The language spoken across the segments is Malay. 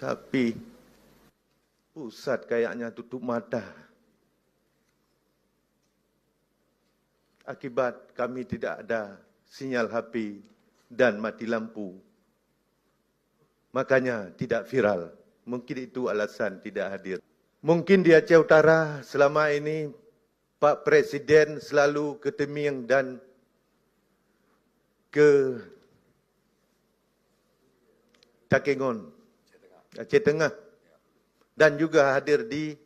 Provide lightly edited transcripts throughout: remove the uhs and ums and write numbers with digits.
Tapi pusat kayaknya tutup mata. Akibat kami tidak ada sinyal HP dan mati lampu. Makanya tidak viral. Mungkin itu alasan tidak hadir. Mungkin di Aceh Utara selama ini Pak Presiden selalu ke Temiang dan ke Takengon, Aceh Tengah, dan juga hadir di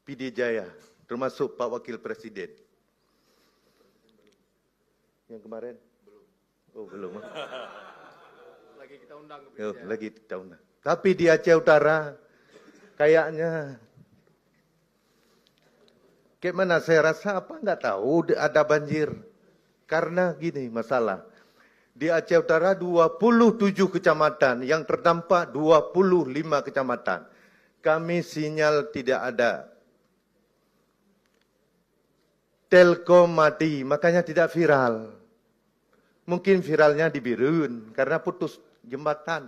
Pidijaya, termasuk Pak Wakil Presiden. Yang kemarin? Belum. Oh, belum. Lagi kita undang ke Pidijaya. Lagi kita undang. Tapi di Aceh Utara, kayaknya, kayak mana saya rasa apa nggak tahu ada banjir. Karena gini masalah. Di Aceh Utara 27 kecamatan, yang terdampak 25 kecamatan. Kami sinyal tidak ada. Telkom mati, makanya tidak viral. Mungkin viralnya di Birun, karena putus jembatan.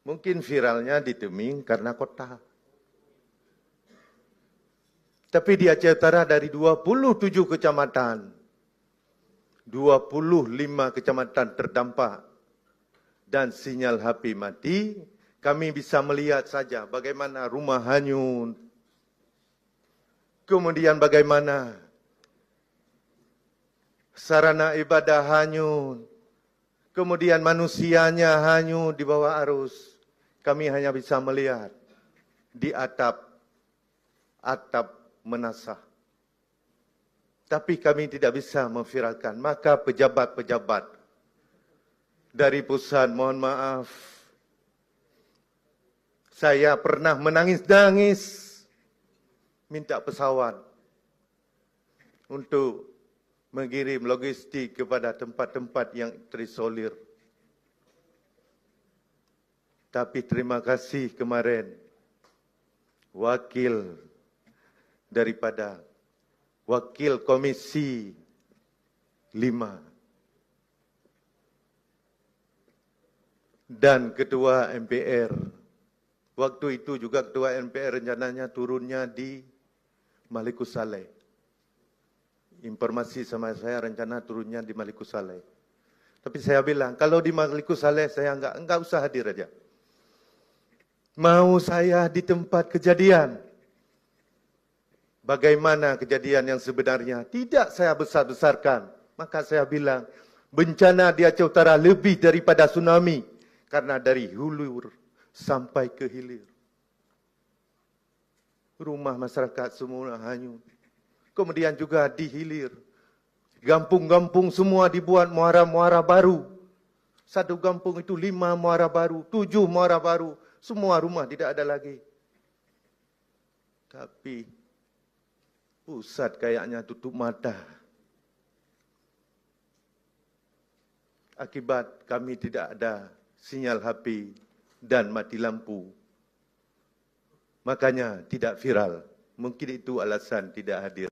Mungkin viralnya di Teming, karena kota. Tapi di Aceh Utara dari 27 kecamatan, 25 kecamatan terdampak dan sinyal HP mati, kami bisa melihat saja bagaimana rumah hanyut, kemudian bagaimana sarana ibadah hanyut, kemudian manusianya hanyut di bawah arus. Kami hanya bisa melihat di atap menasah. Tapi kami tidak bisa memviralkan. Maka pejabat-pejabat dari pusat, mohon maaf, saya pernah menangis-nangis minta pesawat untuk mengirim logistik kepada tempat-tempat yang terisolir. Tapi terima kasih kemarin wakil Komisi 5 dan Ketua MPR. Waktu itu juga Ketua MPR rencananya turunnya di Maluku Saleh. Informasi sama saya rencana turunnya di Maluku Saleh. Tapi saya bilang, kalau di Maluku Saleh saya enggak usah hadir aja. Mau saya di tempat kejadian. Bagaimana kejadian yang sebenarnya? Tidak saya besar-besarkan. Maka saya bilang, bencana di Aceh Utara lebih daripada tsunami. Karena dari hulu sampai ke hilir. Rumah masyarakat semua hanyut. Kemudian juga di hilir. Gampung-gampung semua dibuat muara-muara baru. Satu gampung itu 5 muara baru, 7 muara baru. Semua rumah tidak ada lagi. Tapi pusat kayaknya tutup mata. Akibat kami tidak ada sinyal HP dan mati lampu. Makanya tidak viral. Mungkin itu alasan tidak hadir.